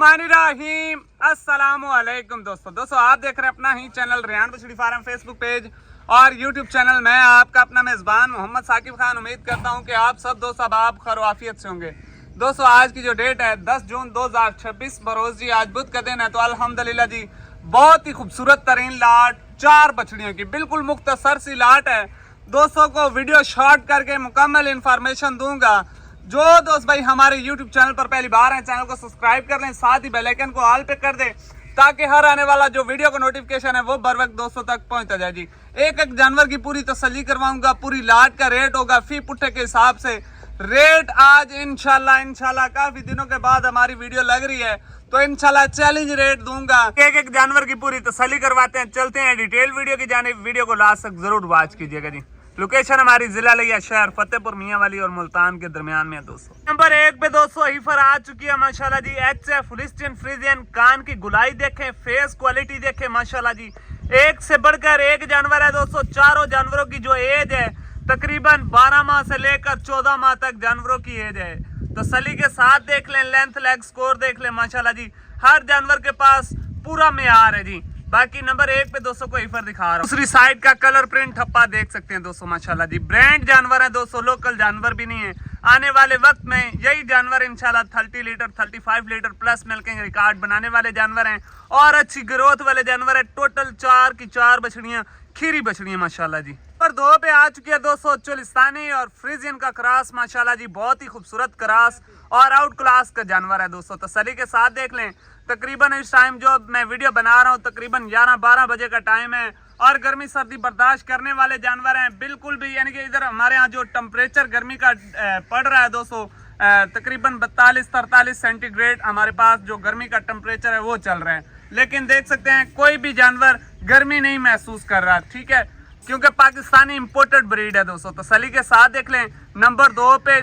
बिस्मिल्लाहिर्रहमानिर्रहीम। अस्सलामुअलैकुम दोस्तों आप देख रहे हैं अपना ही चैनल रेहान बछड़ी फार्म फेसबुक पेज और यूट्यूब चैनल। मैं आपका अपना मेज़बान मोहम्मद साकिब खान। उम्मीद करता हूं कि आप सब दोस्तों आप खैर वाफियत से होंगे। दोस्तों आज की जो डेट है 10 जून 2026 बरोज जी, आज बुध का दिन है। तो अल्हम्दुलिल्लाह जी बहुत ही खूबसूरत तरीन लाट 4 बछड़ियों की बिल्कुल मुख्तसर सी लाट है। दोस्तों को वीडियो शॉर्ट करके मुकम्मल इंफॉर्मेशन दूंगा। जो दोस्त भाई हमारे YouTube चैनल पर पहली बार हैं, चैनल को सब्सक्राइब कर लें, साथ ही बेल आइकन को ऑल पे कर दें ताकि हर आने वाला जो वीडियो का नोटिफिकेशन है वो बर वक्त दोस्तों तक पहुंचता जाए जी। एक एक जानवर की पूरी तसल्ली करवाऊंगा। पूरी लाट का रेट होगा फी पुट्ठे के हिसाब से। रेट आज इंशाल्लाह काफी दिनों के बाद हमारी वीडियो लग रही है तो इंशाल्लाह चैलेंज रेट दूंगा। एक एक जानवर की पूरी तसल्ली करवाते हैं। चलते हैं डिटेल वीडियो की जानिब। वीडियो को लास्ट तक जरूर वॉच कीजिएगा जी। लोकेशन हमारी जिला लिया शहर फतेहपुर मियां वाली और मुल्तान के दरमियान में है दोस्तों। नंबर 1 पे दोस्तों हीफर आ चुकी है माशाल्लाह जी। HF होलिस्टियन Friesian. कान की गुलाई देखें, फेस क्वालिटी देखें माशाल्लाह जी। एक से बढ़कर एक जानवर है दोस्तों। चारों जानवरों की जो एज है तकरीबन 12 माह से लेकर 14 माह तक जानवरों की एज है। तसल्ली के साथ देख लें, लेंथ लेग स्कोर देख लें माशाल्लाह जी। हर जानवर के पास पूरा मेयार है जी। बाकी नंबर 1 पे दोस्तों को हीफर दिखा रहा हूं। दूसरी साइड का कलर प्रिंट ठप्पा देख सकते हैं दोस्तों माशाल्लाह जी। ब्रांड जानवर है दोस्तों, लोकल जानवर भी नहीं है। आने वाले वक्त में यही जानवर इंशाल्लाह 30 litre 35 litre plus milking record बनाने वाले जानवर हैं और अच्छी ग्रोथ वाले जानवर है। टोटल 4 की 4 बछड़ियां खीरी बछड़ियां माशाल्लाह जी। नंबर 2 पे आ चुकी है दोस्तों चोलिस्तानी और फ्रीजियन का क्रॉस माशाल्लाह जी। बहुत ही खूबसूरत क्रॉस और आउट क्लास का जानवर है दोस्तों। तसल्ली के साथ देख लें। तकरीबन इस टाइम जो मैं वीडियो बना रहा हूँ तकरीबन 11-12 बजे का टाइम है और गर्मी सर्दी बर्दाश्त करने वाले जानवर हैं बिल्कुल भी। यानी कि इधर हमारे यहाँ जो टेम्परेचर गर्मी का पड़ रहा है दोस्तों तकरीबन 42-43 सेंटीग्रेड हमारे पास जो गर्मी का टेम्परेचर है वो चल रहा है। लेकिन देख सकते हैं कोई भी जानवर गर्मी नहीं महसूस कर रहा, ठीक है, क्योंकि पाकिस्तानी इम्पोर्टेड ब्रीड है दोस्तों। तसल्ली के साथ देख लें। नंबर 2 पे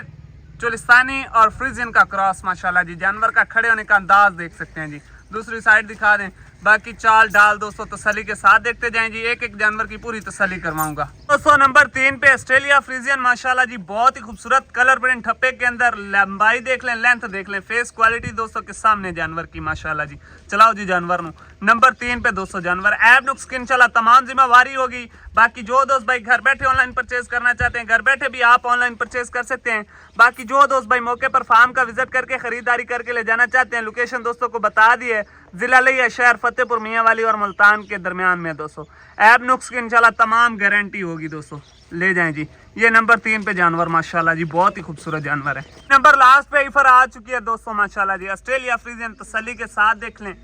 चोलिस्तानी और फ्रीजियन का क्रॉस माशाल्लाह जी। जानवर का खड़े होने का अंदाज देख सकते हैं जी। दूसरी साइड दिखा दें। बाकी चाल डाल दोस्तों तसल्ली के साथ देखते जाएं जी। एक एक जानवर की पूरी तसल्ली करवाऊंगा दोस्तों। नंबर 3 पे ऑस्ट्रेलिया फ्रीजियन माशाल्लाह जी। बहुत ही खूबसूरत कलर प्रिंट ठप्पे के अंदर। लंबाई देख लें, लेंथ देख लें, फेस क्वालिटी दोस्तों के सामने जानवर की माशाल्लाह जी। चलाओ जी जानवर नु। नंबर 3 पे दोस्तों जानवर ऐब नुक्स की इंशाल्लाह तमाम जिम्मेवारी होगी। बाकी जो दोस्त भाई घर बैठे ऑनलाइन परचेज करना चाहते हैं घर बैठे भी आप ऑनलाइन परचेज कर सकते हैं। बाकी जो दोस्त भाई मौके पर फार्म का विजिट करके खरीदारी करके ले जाना चाहते हैं लोकेशन दोस्तों को बता दी है। जिला लिया शहर फतेहपुर मियां वाली और मुल्तान के दरमियान में दोस्तों। ऐब नुक्स की इंशाल्लाह तमाम गारंटी होगी दोस्तों। ले जाएं जी। ये नंबर 3 पे जानवर माशाल्लाह जी बहुत ही खूबसूरत जानवर है। नंबर लास्ट पे हीफर आ चुकी है दोस्तों माशाल्लाह जी। Australia Friesian. तसल्ली के साथ देख लें।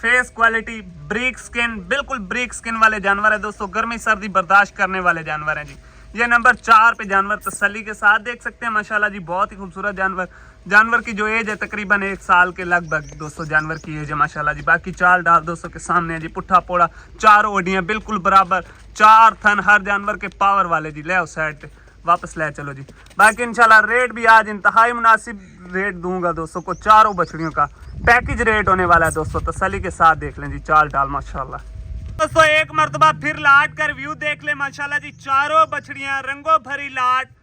फेस क्वालिटी ब्रिक स्किन, बिल्कुल ब्रिक स्किन वाले जानवर है दोस्तों। गर्मी सर्दी बर्दाश्त करने वाले जानवर है जी। ये नंबर 4 पे जानवर तसल्ली के साथ देख सकते हैं माशाल्लाह जी। बहुत ही खूबसूरत जानवर। जानवर की जो एज है तकरीबन 1 साल के लगभग दोस्तों जानवर की एज है माशाल्लाह जी। बाकी चाल डाल दोस्तों के सामने है जी। पुट्ठा पोड़ा 4 ओडियां बिल्कुल बराबर। 4 थन हर जानवर के पावर वाले जी। ले साइड पे वापस ले चलो जी। बाकी इंशाल्लाह रेट भी आज इंतहाई मुनासिब रेट दूंगा दोस्तों को। चारों बछड़ियों का पैकेज रेट होने वाला है दोस्तों। तसल्ली के साथ देख लें जी। चाल डाल माशाल्लाह दोस्तों। एक मरतबा फिर लाट का रिव्यू देख ले माशाल्लाह जी। चारों बछड़ियां रंगों भरी लाट।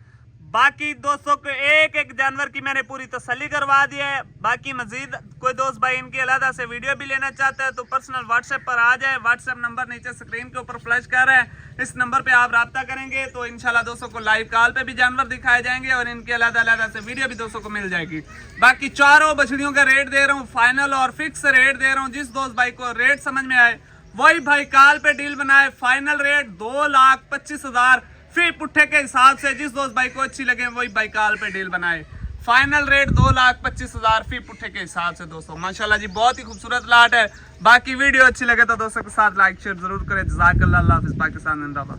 बाकी दोस्तों को एक एक जानवर की मैंने पूरी तसल्ली करवा दी है। बाकी मजीद कोई दोस्त भाई इनकी अलग से वीडियो भी लेना चाहता है तो पर्सनल व्हाट्सएप पर आ जाए। व्हाट्सएप नंबर नीचे स्क्रीन के ऊपर फ्लैश कर रहा है। इस नंबर पे आप रब्ता करेंगे तो इंशाल्लाह दोस्तों को लाइव कॉल पे भी जानवर दिखाए जाएंगे और इनके अलग से वीडियो भी दोस्तों को मिल जाएगी। बाकी चारों बछड़ियों का रेट दे रहा हूँ फाइनल और फिक्स रेट दे रहा हूँ। जिस दोस्त भाई को रेट समझ में आए वही भाई कॉल पे डील बनाए। फाइनल रेट 2,25,000 फी पुट्ठे के हिसाब से। जिस दोस्त भाई को अच्छी लगे वही भाई कॉल पे डील बनाए। फाइनल रेट 2,25,000 फी पुट्ठे के हिसाब से दोस्तों माशाल्लाह जी। बहुत ही खूबसूरत लाट है। बाकी वीडियो अच्छी लगे तो दोस्तों के साथ लाइक शेयर जरूर करें। जज़ाकल्लाह। अल्लाह हाफ़िज़। पाकिस्तान जिंदाबाद।